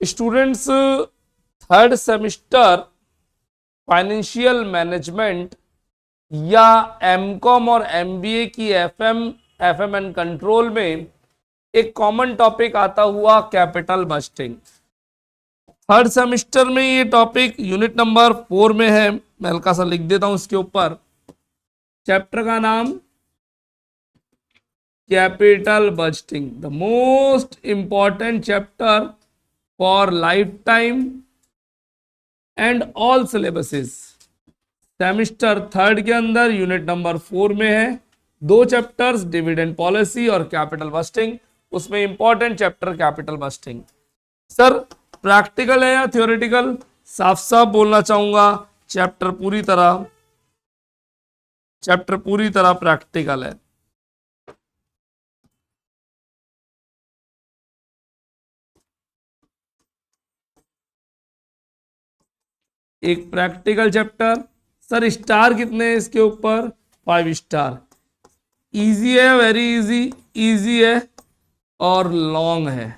Students, third semester financial management या MCom और MBA की एफएम एंड कंट्रोल में एक कॉमन टॉपिक आता हुआ कैपिटल बजटिंग। थर्ड सेमिस्टर में ये टॉपिक यूनिट नंबर 4 में है। मैं हल्का सा लिख देता हूं इसके ऊपर। चैप्टर का नाम capital budgeting, the most important chapter for life time and all syllabuses. Semester third के अंदर यूनिट नंबर 4 में है दो चैप्टर्स, डिविडेंड पॉलिसी और कैपिटल बस्टिंग। उसमें important chapter capital budgeting. Sir practical है या थ्योरेटिकल? साफ साफ बोलना चाहूंगा, चैप्टर पूरी तरह प्रैक्टिकल है। एक प्रैक्टिकल चैप्टर। सर स्टार कितने हैं इसके ऊपर? 5 स्टार। इजी है, वेरी इजी, इजी है और लॉन्ग है।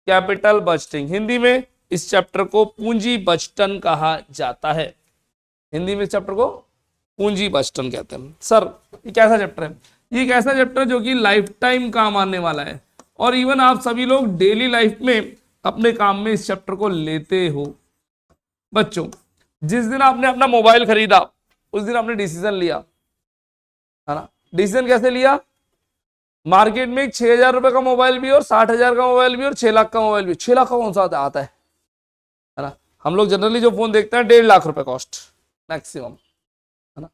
कैपिटल बजटिंग, हिंदी में इस चैप्टर को पूंजी बजटन कहा जाता है। हिंदी में इस चैप्टर को पूंजी बजटन कहते हैं। सर ये कैसा चैप्टर है? ये एक ऐसा चैप्टर जो कि लाइफ टाइम काम आने वाला है और इवन आप सभी लोग डेली लाइफ में अपने काम में इस चैप्टर को लेते हो। बच्चों, जिस दिन आपने अपना मोबाइल खरीदा उस दिन आपने डिसीजन लिया, है ना? डिसीजन कैसे लिया? मार्केट में एक 6,000 रुपए का मोबाइल भी और 60,000 का मोबाइल भी और 6 लाख का मोबाइल भी। 6 लाख का कौन सा आता है ना? हम लोग जनरली जो फोन देखते हैं 1.5 लाख रुपए कॉस्ट मैक्सिमम, है ना?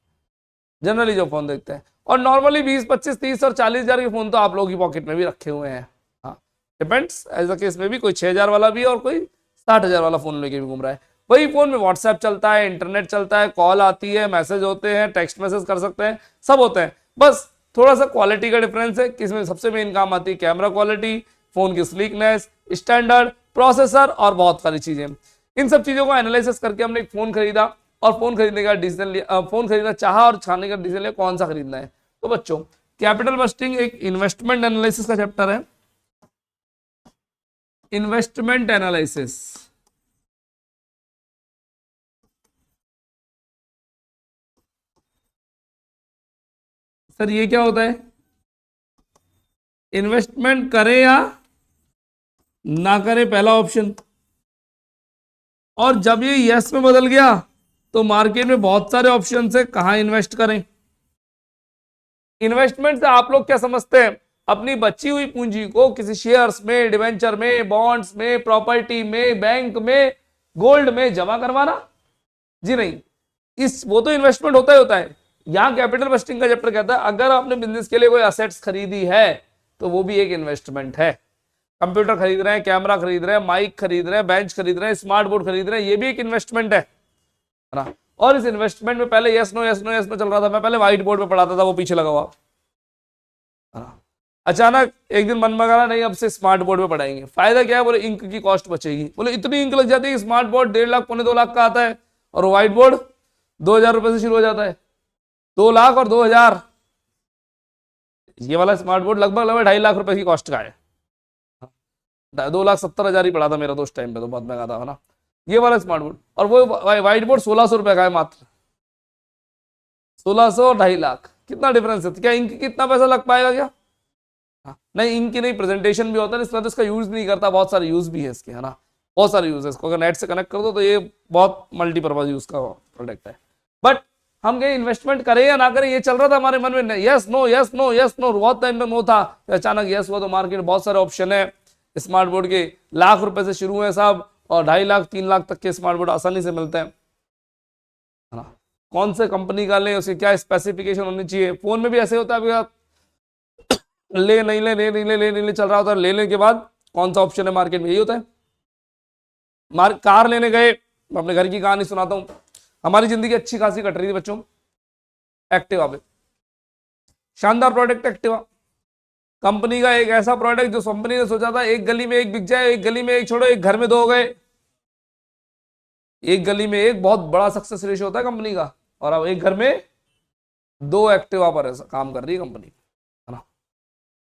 जनरली जो फोन देखते हैं, और नॉर्मली 20, 25, 30 और 40,000 के फोन तो आप लोगों की पॉकेट में भी रखे हुए हैं। हाँ, डिपेंड्स, एज अ केस में भी कोई 6,000 वाला भी और कोई 60,000 वाला फोन लेके भी घूम रहा है। वही फोन में व्हाट्सएप चलता है, इंटरनेट चलता है, कॉल आती है, मैसेज होते हैं, टेक्स्ट मैसेज कर सकते हैं, सब होते हैं। बस थोड़ा सा क्वालिटी का डिफरेंस है। किसमें सबसे मेन काम आती है कैमरा क्वालिटी, फोन की स्लीकनेस, स्टैंडर्ड, प्रोसेसर और बहुत सारी चीजें। इन सब चीजों को एनालिसिस करके हमने एक फोन खरीदा और फोन खरीदने का डिसीजन लिया, फोन खरीदना चाहा और छाने का डिसीजन लिया कौन सा खरीदना है। तो बच्चों, कैपिटल बस्टिंग एक इन्वेस्टमेंट एनालिसिस का चैप्टर है। इन्वेस्टमेंट एनालिसिस, सर ये क्या होता है? इन्वेस्टमेंट करें या ना करें, पहला ऑप्शन। और जब ये यस में बदल गया तो मार्केट में बहुत सारे ऑप्शन है कहां इन्वेस्ट करें। इन्वेस्टमेंट से आप लोग क्या समझते हैं? अपनी बची हुई पूंजी को किसी शेयर्स में, डिवेंचर में, बॉन्ड्स में, प्रॉपर्टी में, बैंक में, गोल्ड में जमा करवाना? जी नहीं, इस वो तो इन्वेस्टमेंट होता है। यहां कैपिटल बस्टिंग का चैप्टर कहता है अगर आपने बिजनेस के लिए कोई असेट्स खरीदी है तो वो भी एक इन्वेस्टमेंट है। कंप्यूटर खरीद रहे हैं, कैमरा खरीद रहे हैं, माइक खरीद रहे हैं, बेंच खरीद रहे हैं, स्मार्ट बोर्ड खरीद रहे हैं, ये भी एक इन्वेस्टमेंट है ना? और इस इन्वेस्टमेंट में पहले yes no yes no yes no चल रहा था। मैं पहले व्हाइट बोर्ड पे पढ़ाता था, वो पीछे लगा हुआ। अचानक एक दिन मन में करा नहीं अब से स्मार्ट बोर्ड पे पढ़ाएंगे। फायदा क्या है? बोले इंक की कॉस्ट बचेगी। बोले इतनी इंक लग जाती है, स्मार्ट बोर्ड 1.5 लाख, 2 लाख का आता है और व्हाइट बोर्ड 2,000 रुपए से शुरू हो जाता है। 2 लाख और 2,000, ये वाला स्मार्ट बोर्ड लगभग 2.5 लाख रुपए की कॉस्ट का है। 2,70,000 ही पड़ा था मेरा तो उस टाइम पे, तो बहुत महंगा था ना ये वाला स्मार्ट बोर्ड। और वो व्हाइट बोर्ड 1,600 रुपए का है मात्र। 1,600 और 2.5 लाख, कितना डिफरेंस है? क्या इंक कितना पैसा लग पाएगा क्या? नहीं, इंक की नहीं, प्रेजेंटेशन भी होता है, इस तरह इसका यूज नहीं करता। बहुत सारे यूज भी है इसके, है ना? बहुत सारे यूज है इसको। अगर नेट से कनेक्ट कर दो तो ये बहुत मल्टीपर्पज यूज का प्रोडक्ट है। बट हम कहीं इन्वेस्टमेंट करें या ना करें, ये चल रहा था हमारे मन में, yes no yes no yes no. बहुत टाइम तक नो था, अचानक यस हुआ तो मार्केट बहुत सारे ऑप्शन है स्मार्ट बोर्ड के। लाख रुपए से शुरू है सब, और 2.5 लाख 3 लाख तक के स्मार्ट बोर्ड आसानी से मिलते हैं, है ना? कौन से कंपनी का लें, उसकी क्या स्पेसिफिकेशन होनी चाहिए। फोन में भी ऐसे होता है, ले नहीं ले, ले नहीं ले, ले नहीं ले चल रहा होता है। लेने के बाद कौन सा ऑप्शन है मार्केट में, यही होता है। कार लेने गए, मैं अपने घर की कहानी सुनाता हूं। हमारी जिंदगी अच्छी खासी कट रही थी बच्चों, एक्टिवा पे, शानदार प्रोडक्ट एक्टिवा। कंपनी का एक ऐसा प्रोडक्ट जो कंपनी ने सोचा था एक गली में एक बिक जाए, एक गली में एक छोड़ो, एक घर में 2 हो गए। एक गली में एक बहुत बड़ा सक्सेस रेशियो होता है कंपनी का, और अब एक घर में 2 एक्टिवा पर काम कर रही है कंपनी, है ना?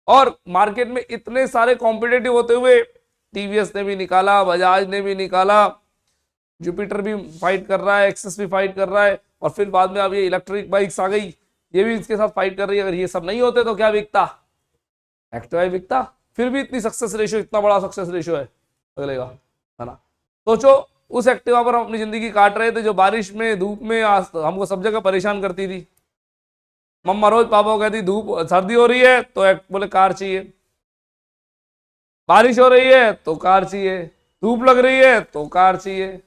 और मार्केट में इतने सारे कॉम्पिटेटिव होते हुए टीवीएस ने भी निकाला, बजाज ने भी निकाला, जुपिटर भी फाइट कर रहा है, एक्सेस भी फाइट कर रहा है, और फिर बाद में अब ये इलेक्ट्रिक बाइक्स आ गई, ये भी इसके साथ फाइट कर रही है। अगर ये सब नहीं होते तो क्या बिकता, एक्टिवा ही बिकता। फिर भी इतनी सक्सेस रेशियो, इतना बड़ा सक्सेस रेशियो है अगले का, है ना। सोचो उस एक्टिवा पर हम अपनी जिंदगी काट रहे थे जो बारिश में धूप में हमको सब जगह परेशान करती थी। मम्मा रोज पापा को कहती धूप सर्दी हो रही है तो बोले कार चाहिए, बारिश हो रही है तो कार चाहिए, धूप लग रही है तो कार चाहिए।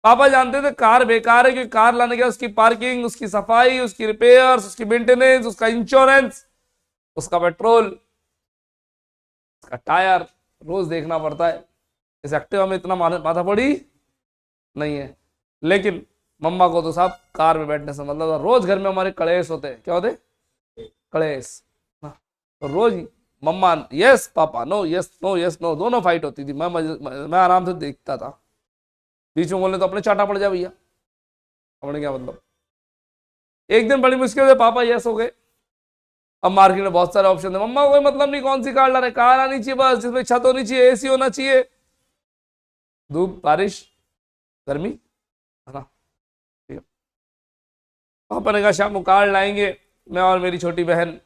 पापा जानते थे कार बेकार है, क्योंकि कार लाने के उसकी पार्किंग, उसकी सफाई, उसकी रिपेयर्स, उसकी मेंटेनेंस, उसका इंश्योरेंस, उसका पेट्रोल, उसका टायर रोज देखना पड़ता है। इस एक्टिवा में इतना माथा पड़ी नहीं है। लेकिन मम्मा को तो साहब कार में बैठने से मतलब था। रोज घर में हमारे कलेश होते, क्या होते, कलेश। तो रोज mumma yes papa no, yes no, yes no, दोनों फाइट होती थी। मैं आराम से देखता था, बीच में बोलने तो अपने चाटा पड़ जाए भैया, अपने क्या मतलब। एक दिन बड़ी मुश्किल से पापा यस हो गए। अब मार्केट में बहुत सारे ऑप्शन है, मम्मा को कोई मतलब नहीं कौन सी कार ला रहे, कार आनी चाहिए बस जिसमें छत होनी चाहिए, एसी होना चाहिए, धूप बारिश गर्मी, है ना। ठीक है, पापा ने कहा शाम को कार लाएंगे। मैं और मेरी छोटी बहन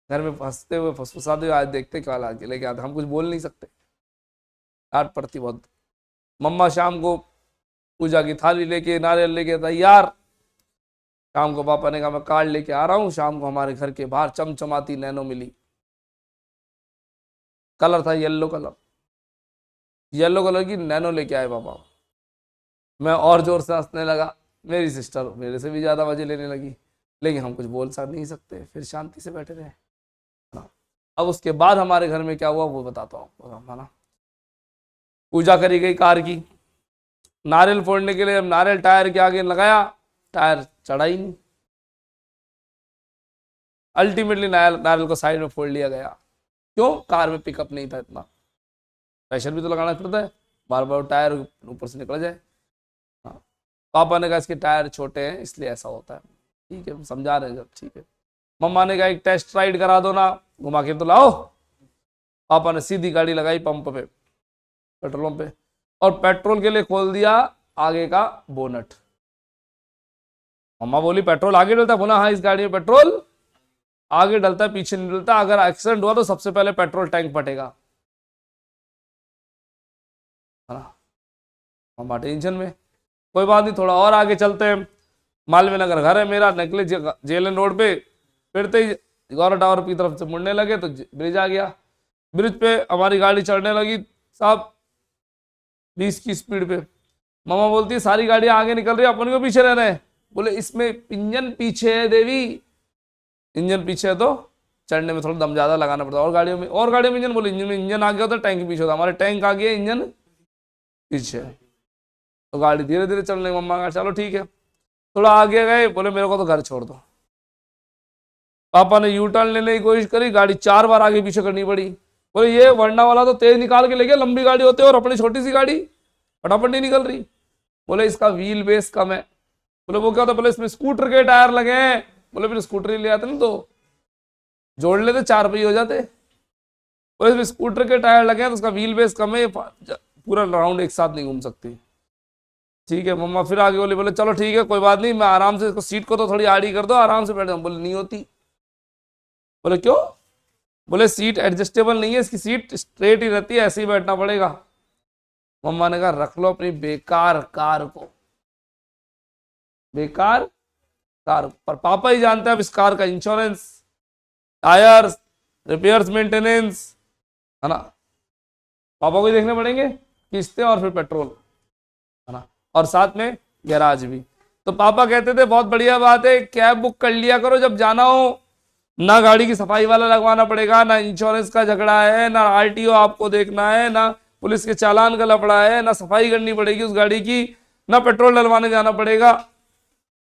घर में हंसते हुए फुसफुसाते हुए आज देखते क्या ला के लेके आते, हम कुछ बोल नहीं सकते, डांट पड़ती बहुत। मम्मा शाम को पूजा की थाली लेके, नारियल लेके तैयार। शाम को पापा ने कहा मैं कार लेके आ रहा हूँ। शाम को हमारे घर के बाहर चमचमाती नैनो मिली, कलर था येलो कलर, येलो कलर की नैनो लेके आए पापा। मैं और जोर से हंसने लगा, मेरी सिस्टर मेरे से भी ज्यादा मजे लेने लगी, लेकिन हम कुछ बोल नहीं सकते, फिर शांति से बैठे रहे ना। अब उसके बाद हमारे घर में क्या हुआ वो बताता हूँ, है ना। पूजा करी गई कार की, नारियल फोड़ने के लिए नारियल टायर के आगे लगाया, टायर चढ़ा ही नहीं। अल्टीमेटली नारियल को साइड में फोड़ लिया गया। क्यों, कार में पिकअप नहीं था इतना, प्रेशर भी तो लगाना पड़ता है, बार बार टायर ऊपर से निकल जाए। हाँ, पापा ने कहा इसके टायर छोटे हैं इसलिए ऐसा होता है। ठीक है समझा रहे हैं जब, ठीक है। मम्मा ने कहा एक टेस्ट राइड करा दो ना, घुमा के तो लाओ। पापा ने सीधी गाड़ी लगाई पंप पे, पेट्रोल पंप पे, और पेट्रोल के लिए खोल दिया आगे का बोनट। मम्मा बोली पेट्रोल आगे डलता, बोला हाँ इस गाड़ी में पेट्रोल आगे डलता है पीछे नहीं डलता, अगर एक्सीडेंट हुआ तो सबसे पहले पेट्रोल टैंक फटेगा, है ना। मम्मा टेंशन में, कोई बात नहीं थोड़ा और आगे चलते हैं, मालवीय नगर घर है मेरा, निकले जेलन रोड पे, फिरते ही गौरव टावर की तरफ से मुड़ने लगे तो ब्रिज आ गया। ब्रिज पे हमारी गाड़ी चढ़ने लगी साहब 20 की स्पीड पे। मामा बोलती है सारी गाड़ियां आगे निकल रही है, अपन को पीछे रहना है। बोले इसमें इंजन पीछे है देवी, इंजन पीछे है तो चढ़ने में थोड़ा दम ज्यादा लगाना पड़ता है। और गाड़ियों में इंजन, बोले इंजन में इंजन आगे होता है टैंक पीछे होता है, हमारे टैंक आ गया इंजन पीछे, तो गाड़ी धीरे धीरे चलने। मम्मा कहा चलो ठीक है, थोड़ा आगे गए, बोले मेरे को तो घर छोड़ दो। पापा ने यू टर्न लेने की कोशिश करी, गाड़ी 4 बार आगे पीछे करनी पड़ी। बोले ये वरना वाला तो तेज निकाल के ले गया, लंबी गाड़ी होते और अपनी छोटी सी गाड़ी फटाफट नहीं निकल रही। बोले इसका व्हील बेस कम है। बोले वो क्या होता, बोले इसमें स्कूटर के टायर लगे हैं। बोले फिर स्कूटर ही ले आते ना, तो जोड़ लेते 4 पहिए हो जाते। बोले इसमें स्कूटर के टायर लगे हैं तो उसका व्हील बेस कम है, पूरा राउंड एक साथ नहीं घूम सकती। ठीक है मम्मा फिर आगे बोले चलो ठीक है कोई बात नहीं, मैं आराम से इसको सीट को तो थोड़ी आड़ी कर दो, आराम से बैठ जाऊँ। बोले नहीं होती। बोले क्यों, बोले सीट एडजस्टेबल नहीं है, इसकी सीट स्ट्रेट ही रहती है, ऐसे ही बैठना पड़ेगा। मम्मा ने कहा रख लो अपनी बेकार कार को, बेकार कार पर पापा ही जानते हैं अब इस कार का इंश्योरेंस, टायर्स, रिपेयर्स, मेंटेनेंस, है ना, पापा को ही देखने पड़ेंगे, किस्तें और फिर पेट्रोल, है ना, और साथ में गैराज भी। तो पापा कहते थे बहुत बढ़िया बात है, कैब बुक कर लिया करो जब जाना हो, ना गाड़ी की सफाई वाला लगवाना पड़ेगा, ना इंश्योरेंस का झगड़ा है, ना आरटीओ आपको देखना है, ना पुलिस के चालान का लफड़ा है, ना सफाई करनी पड़ेगी उस गाड़ी की, ना पेट्रोल डलवाने जाना पड़ेगा।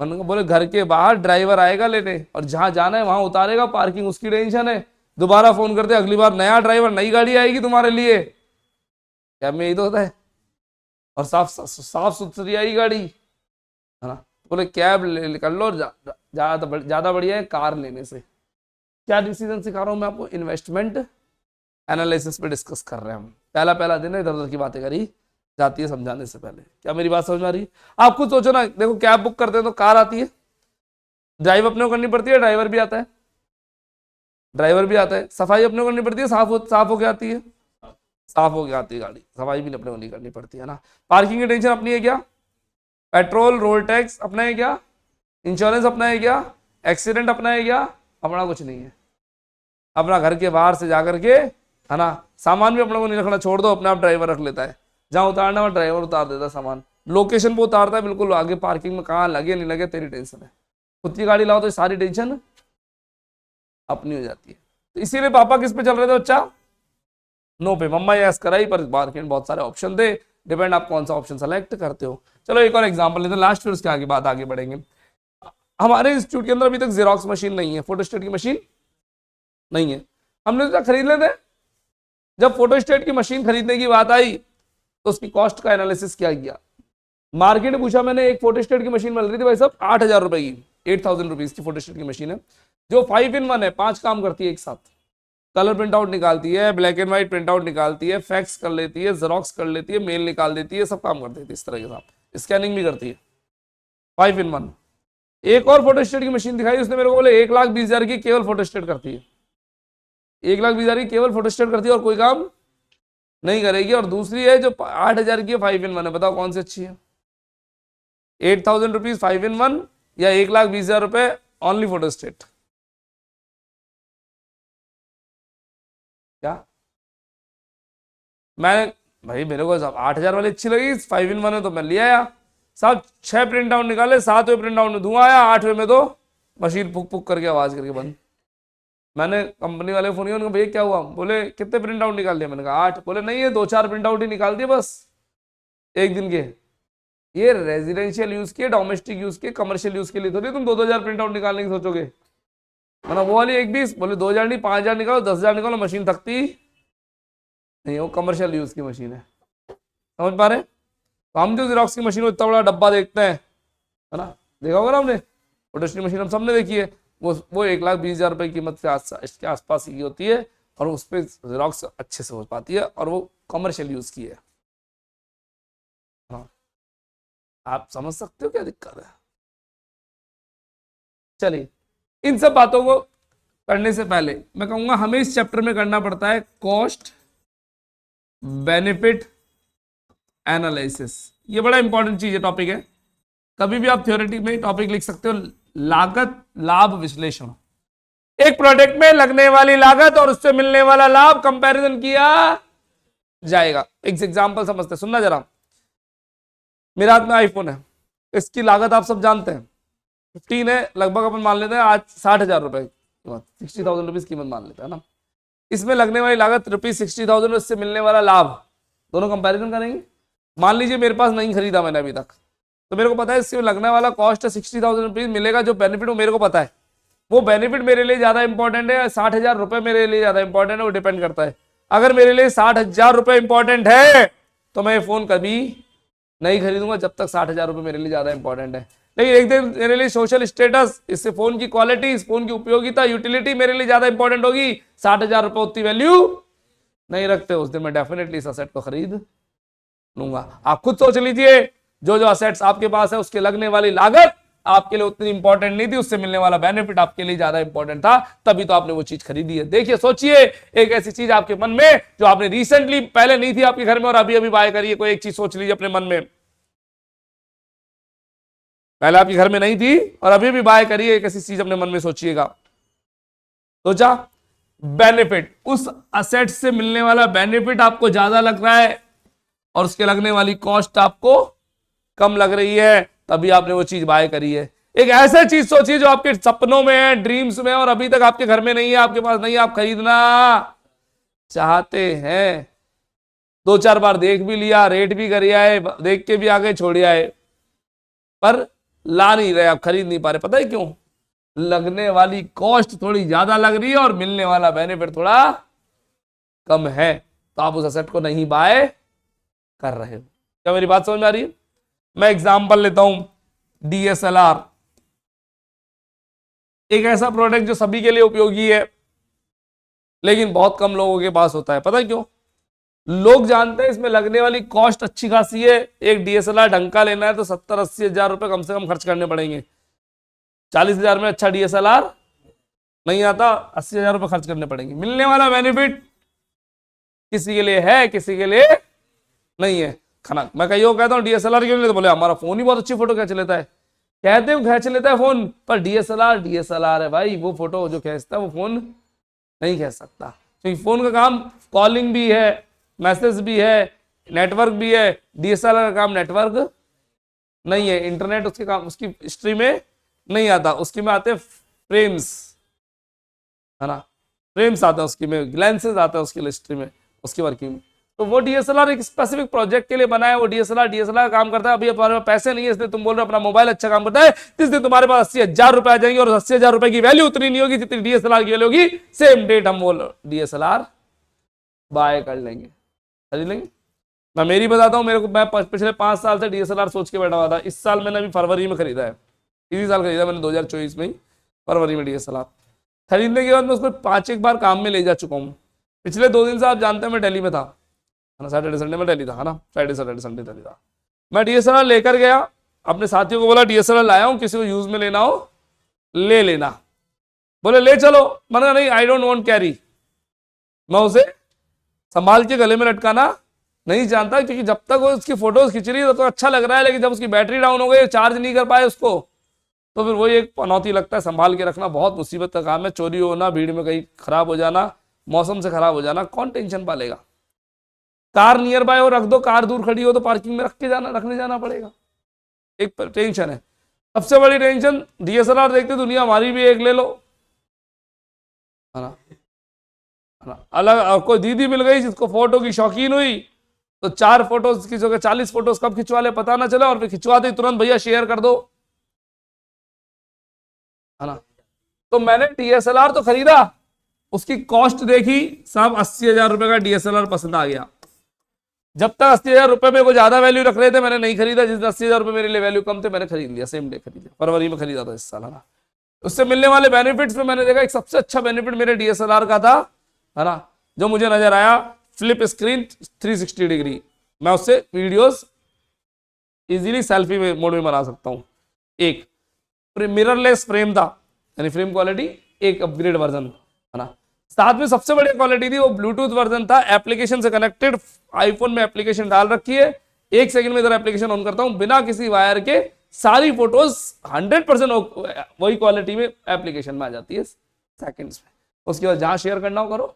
मैंने बोले घर के बाहर ड्राइवर आएगा लेने और जहां जाना है वहां उतारेगा, पार्किंग उसकी टेंशन है, दोबारा फोन करते अगली बार नया ड्राइवर नई गाड़ी आएगी तुम्हारे लिए। कैब में यही तो होता है, और साफ सुथरी आई गाड़ी, है ना। बोले कैब ले कर लो, ज्यादा बढ़िया है कार लेने से। क्या डिसीजन सिखा रहा हूं मैं आपको? इन्वेस्टमेंट एनालिसिस पे डिस्कस कर रहे हैं हम। पहला दिन है, इधर उधर की बातें करी जाती है समझाने से पहले। क्या मेरी बात समझ में आ रही है? आप खुद सोचो ना, देखो कैब बुक करते हैं तो कार आती है, ड्राइव अपने को करनी पड़ती है, ड्राइवर भी आता है, सफाई अपने को करनी पड़ती है, साफ होके आती है, साफ होके आती है गाड़ी, सफाई भी अपने को नहीं करनी पड़ती है ना। पार्किंग की टेंशन अपनी है क्या? पेट्रोल रोड टैक्स अपना है क्या? इंश्योरेंस अपना है क्या? एक्सीडेंट अपना है क्या? अपना कुछ नहीं है। अपना घर के बाहर से जाकर के, है ना, सामान भी अपने को नहीं रखना, छोड़ दो, अपने आप ड्राइवर रख लेता है, जहां उतारना वहां ड्राइवर उतार देता है सामान, लोकेशन पे उतारता है बिल्कुल, आगे पार्किंग में कहाँ लगे नहीं लगे तेरी टेंशन है। खुद की गाड़ी लाओ तो सारी टेंशन अपनी हो जाती है। तो इसीलिए पापा किस पे चल रहे थे बच्चा? नो पे। मम्मा यस कराई, पर मार्केट में बहुत सारे ऑप्शन थे, डिपेंड आप कौन सा ऑप्शन सेलेक्ट करते हो। चलो एक और एग्जांपल लेते हैं लास्ट, फिर उसके आगे बात आगे बढ़ेंगे। हमारे इंस्टीट्यूट के अंदर अभी तक जेरोक्स मशीन नहीं है, फोटोस्टेट की मशीन नहीं है। हमने सोचा खरीद लेते। जब फोटोस्टेट की मशीन खरीदने की बात आई तो उसकी कॉस्ट का एनालिसिस क्या किया, मार्केट में पूछा मैंने, एक फोटोस्टेट की मशीन मिल रही थी भाई साहब 8,000 रुपए की, 8,000 रुपीज की फोटोस्टेट की मशीन है, जो 5 in 1 है, 5 काम करती है एक साथ। कलर प्रिंट आउट निकालती है, black and white print out निकालती है, फैक्स कर लेती है, जेरोक्स कर लेती है, मेल निकाल देती है, सब काम कर देती है इस तरह के साथ, स्कैनिंग भी करती है, 5 in 1। एक और फोटोस्टेट की मशीन दिखाई, उसने मेरे को बोले 1,20,000 की केवल फोटोस्टेट करती है, 1,20,000 की केवल फोटोस्टेट करती है और कोई काम नहीं करेगी। और दूसरी है जो 8,000 की है, 5 in 1 है, बताओ कौन सी अच्छी है? 8,000 रुपीज 5 in 1 या 1,20,000 रुपए ओनली फोटोस्टेट? क्या मैं भाई, मेरे को 8,000 वाली अच्छी लगी, 5 in 1 है तो मैं ले आया साहब। 6 प्रिंट आउट निकाले, 7वें प्रिंट आउट में धुआं आया, 8वें में तो मशीन पुक पुक करके आवाज करके बंद। मैंने कंपनी वाले को फोन किया, उनको भैया क्या हुआ? बोले कितने प्रिंट आउट निकाल दिए? मैंने कहा 8। बोले नहीं है 2-4 प्रिंट आउट ही निकाल दिए बस एक दिन के। ये रेजिडेंशियल यूज के, डोमेस्टिक यूज के, कमर्शियल यूज के लिए थोड़ी तुम 2-2 हजार प्रिंट आउट निकालने की सोचोगे। मैंने वो वाली 1,20, बोले 2,000 नहीं 5,000 निकालो, 10,000 निकालो, मशीन थकती नहीं, वो कमर्शियल यूज की मशीन है। समझ पा रहे? तो हम जो जेरोक्स की मशीन में इतना बड़ा डब्बा देखते हैं, है ना, देखा होगा ना हमने, फोटोस्टेट मशीन हम सबने देखी है, वो 1,20,000 रुपए की कीमत से इसके आसपास की होती है, और उस पर जेरोक्स अच्छे से हो पाती है, और वो कमर्शियल यूज की है। हाँ, आप समझ सकते हो क्या दिक्कत है? चलिए, इन सब बातों को करने से पहले मैं कहूंगा हमें इस चैप्टर में करना पड़ता है कॉस्ट बेनिफिट एनालिसिस। ये बड़ा इंपॉर्टेंट चीज है, टॉपिक है। कभी भी आप थ्योरेटिक में टॉपिक लिख सकते हो, लागत लाभ विश्लेषण। एक प्रोडक्ट में लगने वाली लागत और उससे मिलने वाला लाभ कंपैरिजन किया जाएगा। एक एग्जांपल समझते हैं, सुनना जरा। मेरे हाथ में आईफोन है, इसकी लागत आप सब जानते हैं 15 है लगभग, अपन मान लेते हैं आज 60,000 रुपए कीमत, 60,000 रुपीज कीमत मान लेते हैं ना। इसमें लगने वाली लागत ₹60,000, इससे मिलने वाला लाभ, दोनों कंपैरिजन करेंगे। मान लीजिए मेरे पास नहीं खरीदा मैंने अभी तक, तो मेरे को पता है इससे लगने वाला कॉस्ट है 60,000 रुपीज, मिलेगा जो बेनिफिट वो मेरे को पता है, वो बेनिफिट मेरे लिए ज्यादा इंपॉर्टेंट है, 60,000 रुपए मेरे लिए ज्यादा इंपॉर्टेंट है, वो डिपेंड करता है। अगर मेरे लिए 60,000 रुपए इंपॉर्टेंट है तो मैं फोन कभी नहीं खरीदूंगा जब तक 60,000 रुपए मेरे लिए ज्यादा इंपॉर्टेंट है। लेकिन एक दिन मेरे लिए सोशल स्टेटस, इससे फोन की क्वालिटी, इस फोन की उपयोगिता, यूटिलिटी मेरे लिए ज्यादा इंपॉर्टेंट होगी, 60,000 रुपए उतनी वैल्यू नहीं रखते, उस दिन मैं डेफिनेटली इस असेट को खरीद लूंगा। आप खुद सोच लीजिए, जो जो असेट्स आपके पास है उसके लगने वाली लागत आपके लिए उतनी इंपॉर्टेंट नहीं थी, उससे मिलने वाला बेनिफिट आपके लिए ज्यादा इंपॉर्टेंट था, तभी तो आपने वो चीज खरीदी है। देखिए, सोचिए, एक ऐसी चीज आपके मन में जो आपने रिसेंटली, पहले नहीं थी आपके घर में और अभी अभी बाय करिए, कोई एक चीज सोच लीजिए अपने मन में, पहले आपके घर में नहीं थी और अभी भी बाय करिए, एक ऐसी चीज अपने मन में सोचिएगा। सोचा, बेनिफिट, उस असेट से मिलने वाला बेनिफिट आपको ज्यादा लग रहा है और उसके लगने वाली कॉस्ट आपको कम लग रही है, तभी आपने वो चीज बाय करी है। एक ऐसा चीज सोचिए जो आपके सपनों में है, ड्रीम्स में, और अभी तक आपके घर में नहीं है, आपके पास नहीं है, आप खरीदना चाहते हैं, 2-4 बार देख भी लिया, रेट भी कर आए, देख के भी आ गए, छोड़ आए, पर ला नहीं रहे, आप खरीद नहीं पा रहे। पता है क्यों? लगने वाली कॉस्ट थोड़ी ज्यादा लग रही है और मिलने वाला बेनिफिट थोड़ा कम है, तो आप उस असेट को नहीं बाय कर रहे हो। क्या मेरी बात समझ में आ रही है? मैं एग्जांपल लेता हूं, DSLR, एक ऐसा प्रोडक्ट जो सभी के लिए उपयोगी है, लेकिन बहुत कम लोगों के पास होता है। पता है क्यों? लोग जानते हैं इसमें लगने वाली कॉस्ट अच्छी खासी है। एक डीएसएलआर ढंग का लेना है तो 70-80 हजार रुपए कम से कम खर्च करने पड़ेंगे। 40 हजार में अच्छा डीएसएलआर नहीं आता, 80 हजार रुपए खर्च करने पड़ेंगे। मिलने वाला बेनिफिट किसी के लिए है, किसी के लिए नहीं है। खाना मैं कहीं कहता हूँ डीएसएलआर क्यों नहीं, तो बोले हमारा फोन ही बहुत अच्छी फोटो खींच लेता है। कहते हैं खींच लेता है फोन, पर डीएसएलआर डीएसएलआर है भाई, वो फोटो जो खींचता है वो फोन नहीं खींच सकता, क्योंकि फोन का काम कॉलिंग भी है, मैसेज भी है, नेटवर्क भी है। डीएसएलआर का काम नेटवर्क नहीं है, इंटरनेट उसके काम उसकी हिस्ट्री में नहीं आता, उसकी में आते फ्रेम्स, है ना, फ्रेम्स आते हैं उसकी में, ग्लैंसेस आते हैं उसकी हिस्ट्री में, उसकी वर्किंग में। तो वो डीएसएलआर एक स्पेसिफिक प्रोजेक्ट के लिए बना है। वो डीएसएलआर काम करता है। अभी तुम्हारे पास पैसे नहीं है इसलिए तुम बोल रहे हो अपना मोबाइल अच्छा काम करता है, जिस दिन तुम्हारे पास 80 हजार रुपए आ जाएंगे और 80 हजार रुपए की वैल्यू उतनी नहीं होगी जितनी डीएसएलआर की वैल्यू होगी, सेम डेट हम वो डीएसएलआर बाय कर लेंगे, खरीद लेंगे। मैं मेरी बताता हूँ, मेरे को मैं पिछले 5 साल से डीएसएलआर सोच के बैठा हुआ था। इस साल मैंने अभी फरवरी में खरीदा है, इसी साल खरीदा मैंने 2024 में ही फरवरी में डीएसएलआर। खरीदने के बाद मैं उसको 5 बार काम में ले जा चुका हूँ। पिछले 2 दिन से आप जानते हैं मैं दिल्ली में था, है ना, सैटरडे संडे में दिल्ली था, है ना, फ्राइडे सैटरडे संडे दिल्ली था। मैं डीएसएलआर लेकर गया, अपने साथियों को बोला डीएसएलआर लाया हूँ, किसी को यूज में लेना हो ले लेना। बोले ले चलो, मैंने नहीं, आई डोंट वांट कैरी। मैं उसे संभाल के गले में लटकाना नहीं जानता, क्योंकि जब तक वो उसकी फोटोज खींच रही है तो अच्छा लग रहा है, लेकिन जब उसकी बैटरी डाउन हो गई, चार्ज नहीं कर पाए उसको, तो फिर वही एक पनौती लगता है। संभाल के रखना बहुत मुसीबत का काम है। चोरी होना, भीड़ में कहीं खराब हो जाना, मौसम से खराब हो जाना, कौन टेंशन पालेगा। कार नियर बाय हो रख दो, कार दूर खड़ी हो तो पार्किंग में रखने जाना पड़ेगा, एक टेंशन है। सबसे बड़ी टेंशन डीएसएलआर देखते दुनिया, हमारी भी एक ले लो, है ना, है ना। अलग कोई दीदी मिल गई जिसको फोटो की शौकीन हुई, तो 4 फोटोज की जगह 40 फोटोज कब खिंचवा ले पता ना चले, और फिर खिंचवाते तुरंत भैया शेयर कर दो, है ना। तो मैंने डीएसएलआर तो खरीदा, उसकी कॉस्ट देखी, सब 80 हजार रुपए का डीएसएलआर पसंद आ गया। जब तक 80 हजार रुपए में वो ज्यादा वैल्यू रख रहे थे मैंने नहीं खरीदा, जिस 80 हजार रुपए मेरे लिए वैल्यू कम थे मैंने खरीद लिया, सेम डे खरीदा, फरवरी में खरीदा था इस साल, है ना। उससे मिलने वाले बेनिफिट्स में मैंने देखा एक सबसे अच्छा बेनिफिट मेरे डीएसएलआर का था, है ना, जो मुझे नजर आया, फ्लिप स्क्रीन 360 डिग्री। मैं उससे वीडियोस इजीली सेल्फी में मोड में बना सकता हूँ। एक मिररलेस फ्रेम था, यानी फ्रेम क्वालिटी एक अपग्रेड वर्जन, है ना। साथ में सबसे बड़ी क्वालिटी थी वो ब्लूटूथ वर्जन था, एप्लीकेशन से कनेक्टेड। आईफोन में एप्लीकेशन डाल रखी है, 1 सेकंड में इधर एप्लीकेशन ऑन करता हूं बिना किसी वायर के, सारी फोटोज 100% वही क्वालिटी में एप्लीकेशन में आ जाती है सेकंड्स में। उसके बाद जहां शेयर करना हो करो,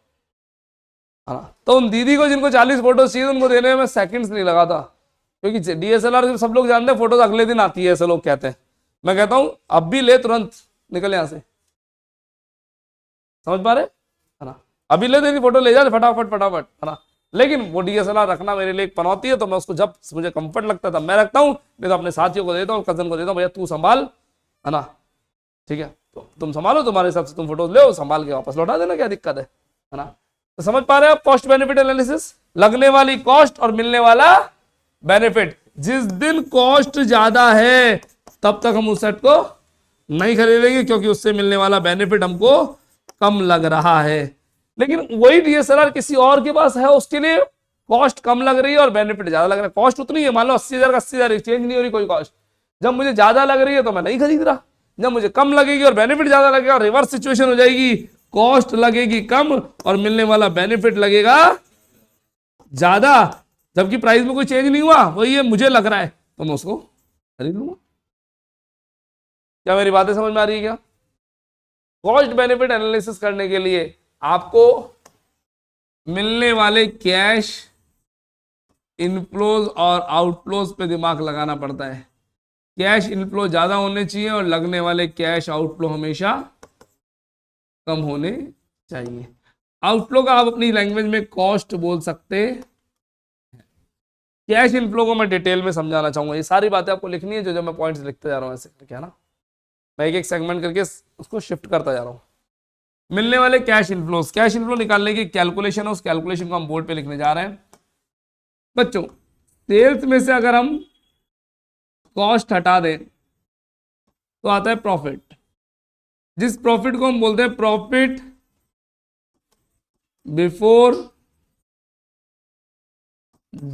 है ना। तो उन दीदी को जिनको 40 फोटोज चाहिए उनको देने में सेकंड्स नहीं लगा था, क्योंकि डीएसएलआर सब लोग जानते हैं फोटोज अगले दिन आती है, ऐसे लोग कहते हैं। मैं कहता हूं अब भी ले, तुरंत निकल यहां से, समझ पा रहे, है ना। अभी ले तेरी फोटो ले जा फटाफट फटाफट, है ना। लेकिन वो डीएसएलआर रखना मेरे लिए एक पनौती है, तो मैं उसको जब मुझे कंफर्ट लगता था मैं रखता हूँ, नहीं तो अपने साथियों को देता हूँ, कजन को देता हूँ, भैया तू संभाल, है ना, ठीक है, तो तुम संभालो, तुम्हारे हिसाब से तुम फोटो ले, संभाल के वापस लौटा देना, क्या दिक्कत है ना। तो समझ पा रहे हो आप कॉस्ट बेनिफिट एनालिसिस, लगने वाली कॉस्ट और मिलने वाला बेनिफिट। जिस दिन कॉस्ट ज्यादा है तब तक हम उस सेट को नहीं खरीदेंगे, क्योंकि उससे मिलने वाला बेनिफिट हमको कम लग रहा है। लेकिन वही डीएसएलआर किसी और के पास है, उसके लिए कॉस्ट कम लग रही है और बेनिफिट ज्यादा लग रहा है। कॉस्ट उतनी है, मान लो 80 हजार का 80 हजार, चेंज नहीं हो रही कोई कॉस्ट। जब मुझे ज्यादा लग रही है तो मैं नहीं खरीद रहा, जब मुझे कम लगेगी और बेनिफिट ज्यादा लगेगा, रिवर्स सिचुएशन हो जाएगी, कॉस्ट लगेगी कम और मिलने वाला बेनिफिट लगेगा ज्यादा, जबकि प्राइस में कोई चेंज नहीं हुआ, वही है, मुझे लग रहा है तो मैं उसको खरीद लूंगा। क्या मेरी बातें समझ में आ रही है क्या? कॉस्ट बेनिफिट एनालिसिस करने के लिए आपको मिलने वाले कैश इनफ्लोज और आउटफ्लोज पे दिमाग लगाना पड़ता है। कैश इनफ्लो ज्यादा होने चाहिए और लगने वाले कैश आउटफ्लो हमेशा कम होने चाहिए। आउटफ्लो का आप अपनी लैंग्वेज में कॉस्ट बोल सकते हैं। कैश इनफ्लो को मैं डिटेल में समझाना चाहूंगा, ये सारी बातें आपको लिखनी है, जो मैं पॉइंट्स लिखते जा रहा हूं ऐसे करके, है ना। मैं एक एक सेगमेंट करके उसको शिफ्ट करता जा रहा हूं। मिलने वाले कैश इनफ्लोस, कैश इनफ्लो निकालने की कैलकुलेशन है, उस कैलकुलेशन को हम बोर्ड पे लिखने जा रहे हैं बच्चों। सेल्स में से अगर हम कॉस्ट हटा दें तो आता है प्रॉफिट, जिस प्रॉफिट को हम बोलते हैं profit before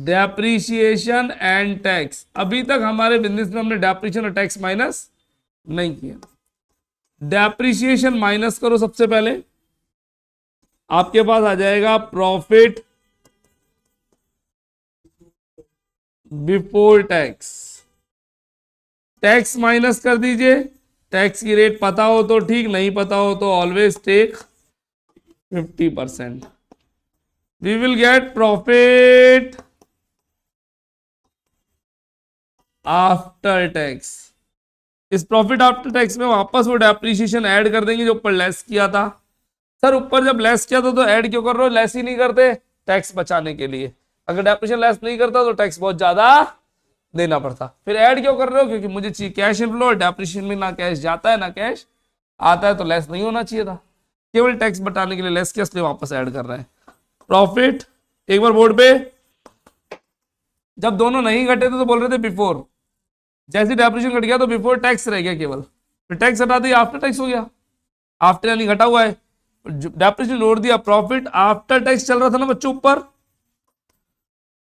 depreciation and tax. अभी तक हमारे बिजनेस में हमने डेप्रीशिएशन और टैक्स माइनस नहीं किया। डेप्रीशिएशन माइनस करो सबसे पहले, आपके पास आ जाएगा profit before tax. Tax minus कर दीजिए, टैक्स की रेट पता हो तो ठीक, नहीं पता हो तो always take 50%। We will get profit after tax. इस प्रॉफिट आफ्टर टैक्स में वापस वो डेप्रीशिएशन ऐड कर देंगे जो ऊपर लेस किया था। सर ऊपर जब लेस किया था तो ऐड क्यों कर रहे हो? लेस ही नहीं करते, टैक्स बचाने के लिए। अगर डेप्रीशिएशन लेस नहीं करता तो टैक्स बहुत ज्यादा देना पड़ता। फिर ऐड क्यों कर रहे हो? क्योंकि मुझे चाहिए कैश इनफ्लो, डेप्रीशिएशन में ना कैश जाता है ना कैश आता है, तो लेस नहीं होना चाहिए था। केवल टैक्स बचाने के लिए लेस किया, इसलिए वापस ऐड कर रहे हैं। प्रॉफिट एक बार बोर्ड पे, जब दोनों नहीं घटे थे तो बोल रहे थे बिफोर, जैसे डेप्रीशिएशन घट गया तो बिफोर टैक्स रह गया केवल, फिर टैक्स हटा दिया आफ्टर टैक्स हो गया। आफ्टर यानी घटा हुआ है, डेप्रीशिएशन जोड़ दिया, प्रॉफिट आफ्टर टैक्स चल रहा था ना बच्चों ऊपर,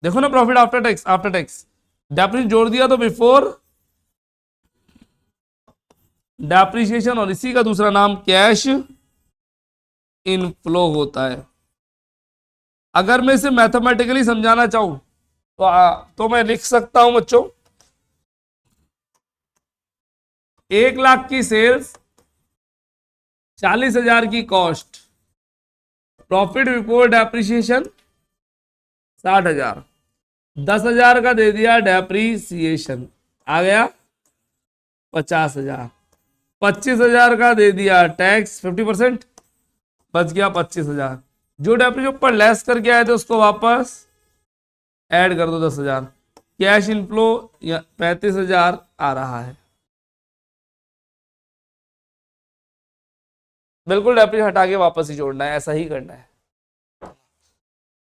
देखो ना profit after tax, after tax depreciation जोड़ दिया तो बिफोर डेप्रीशिएशन, और इसी का दूसरा नाम कैश इनफ्लो होता है। अगर मैं इसे मैथमेटिकली समझाना चाहूं तो मैं लिख सकता हूं बच्चों, 1 लाख की सेल्स, 40,000 की कॉस्ट, प्रॉफिट बिफोर डेप्रीशिएशन 60,000, 10,000 का दे दिया डेप्रीसिएशन, आ गया 50,000, 25,000 का दे दिया टैक्स 50%, बच गया 25,000। जो डेप्रीशिएशन ऊपर लेस करके आए थे उसको वापस ऐड कर दो 10,000, कैश इनफ्लो 35,000 आ रहा है। बिल्कुल डेप्रीशिएशन हटा के वापस ही जोड़ना है, ऐसा ही करना है।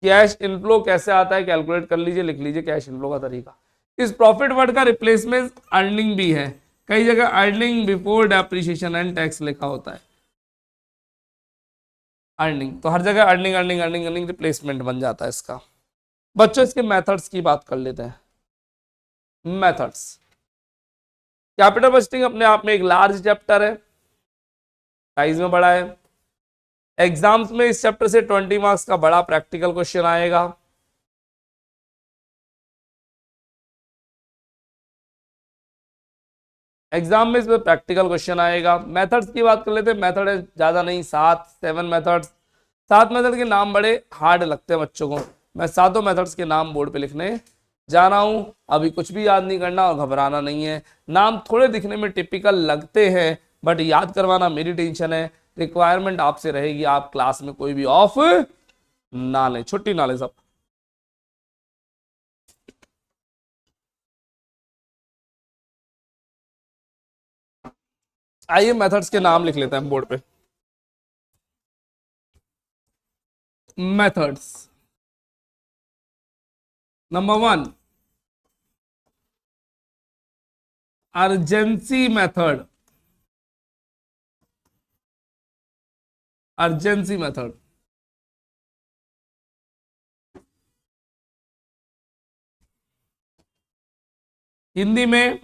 कैश इनफ्लो कैसे आता है कैलकुलेट कर लीजिए, लिख लीजिए कैश इनफ्लो का तरीका। इस प्रॉफिट वर्ड का रिप्लेसमेंट अर्निंग भी है, कई जगह earning before depreciation and tax लिखा होता है। अर्निंग तो हर जगह earning earning earning earning replacement बन जाता है इसका। बच्चों इसके मेथड्स की बात कर लेते हैं। मेथड्स, कैपिटल बजटिंग अपने आप में एक लार्ज चैप्टर है, साइज में बड़ा है। एग्जाम्स में इस चैप्टर से 20 मार्क्स का बड़ा प्रैक्टिकल क्वेश्चन आएगा। एग्जाम में इसमें प्रैक्टिकल क्वेश्चन आएगा। मेथड्स की बात कर लेते हैं, मेथड है ज्यादा नहीं, 7 मेथड्स। 7 मेथड के नाम बड़े हार्ड लगते हैं बच्चों को, मैं 7 मेथड्स के नाम बोर्ड पे लिखने जा रहा हूं। अभी कुछ भी याद नहीं करना और घबराना नहीं है। नाम थोड़े दिखने में टिपिकल लगते हैं बट याद करवाना मेरी टेंशन है। रिक्वायरमेंट आपसे रहेगी आप क्लास में कोई भी ऑफ ना ले, छुट्टी ना ले सब। आइए मेथड्स के नाम लिख लेते हैं बोर्ड पे। Methods, number 1 urgency method, urgency method. Hindi में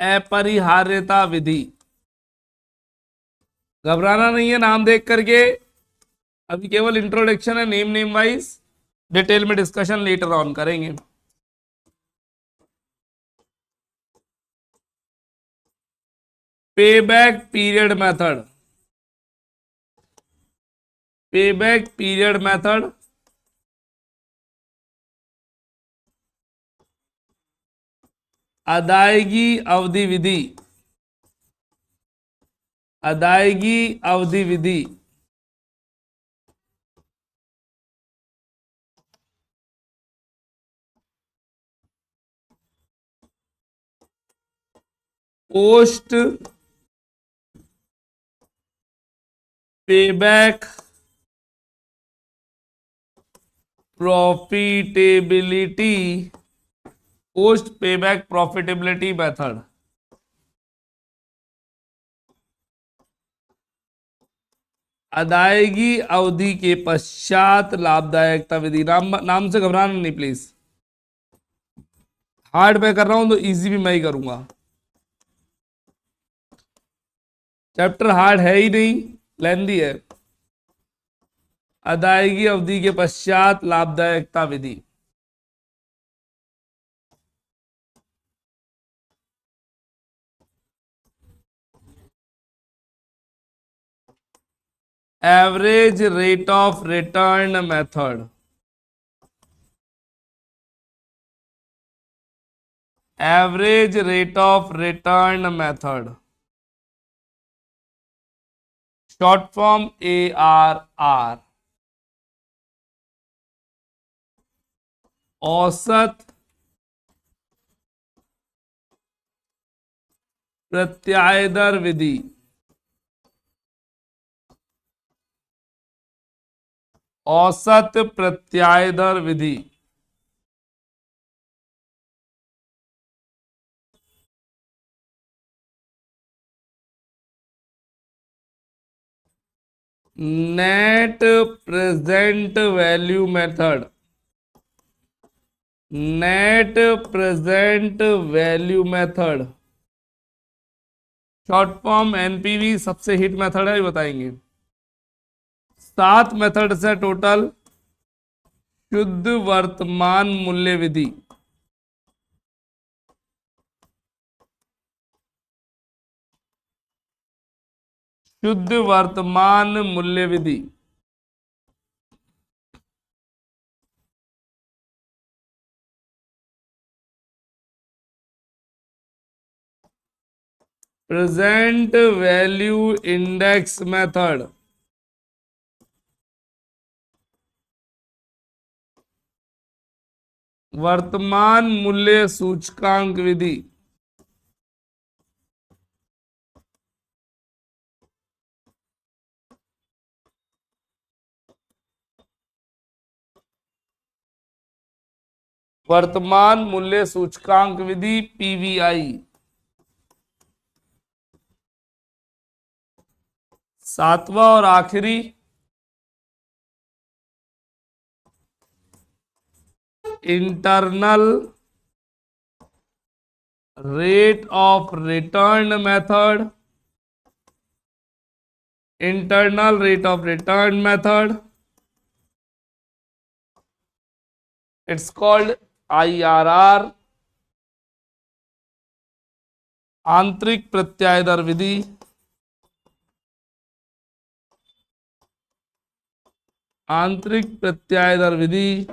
अपरिहार्यता विधि। घबराना नहीं है नाम देख करके, अभी केवल इंट्रोडक्शन है, नेम नेम वाइज डिटेल में डिस्कशन लेटर ऑन करेंगे। Payback period method, payback period method, अदायगी अवधि विधि, अदायगी अवधि विधि, post payback profitability, post payback profitability method. अदायगी अवधि के पश्चात लाभदायकता विधि। नाम नाम से घबराना नहीं प्लीज। हार्ड पे कर रहा हूं तो इजी भी मैं ही करूंगा। चैप्टर हार्ड है ही नहीं, लेंदी है। अदायगी अवधि के पश्चात लाभदायकता विधि। Average rate of return method. Average rate of return method, short form ARR। औसत प्रत्याय दर विधि। औसत प्रत्याय दर विधि। Net present value method. Net present value method, short form NPV। सबसे हिट मेथड है, ये बताएंगे। 7 मेथड से टोटल। शुद्ध वर्तमान मूल्य विधि। शुद्ध वर्तमान मूल्य विधि। Present value index method. वर्तमान मूल्य सूचकांक विधि। वर्तमान मूल्य सूचकांक विधि PVI। सातवां और आखिरी, internal rate of return method. Internal rate of return method, it's called IRR। आंतरिक प्रत्याय दर विधि। आंतरिक प्रत्याय दर विधि।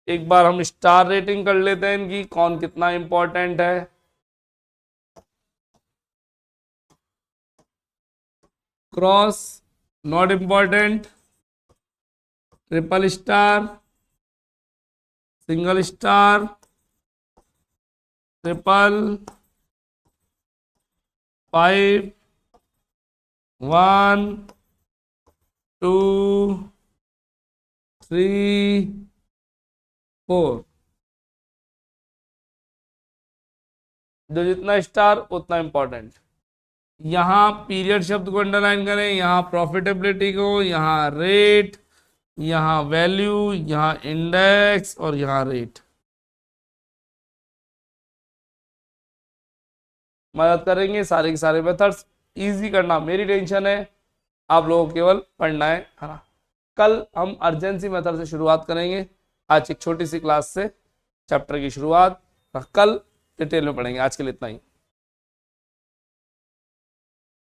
एक बार हम स्टार रेटिंग कर लेते हैं इनकी, कौन कितना इंपॉर्टेंट है। Cross not important, triple star, single star, triple, 5, 1, 2, 3, 4। जो जितना स्टार उतना इंपॉर्टेंट। यहाँ पीरियड शब्द को अंडरलाइन करें, यहाँ प्रॉफिटेबिलिटी को, यहाँ रेट, यहाँ वैल्यू, यहाँ इंडेक्स और यहाँ रेट। मदद करेंगे सारे के सारे मेथड्स। इजी करना मेरी टेंशन है, आप लोगों को केवल पढ़ना है ना। कल हम अर्जेंसी मेथड से शुरुआत करेंगे। आज एक छोटी सी क्लास से चैप्टर की शुरुआत, कल डिटेल में पढ़ेंगे। आज के लिए इतना ही।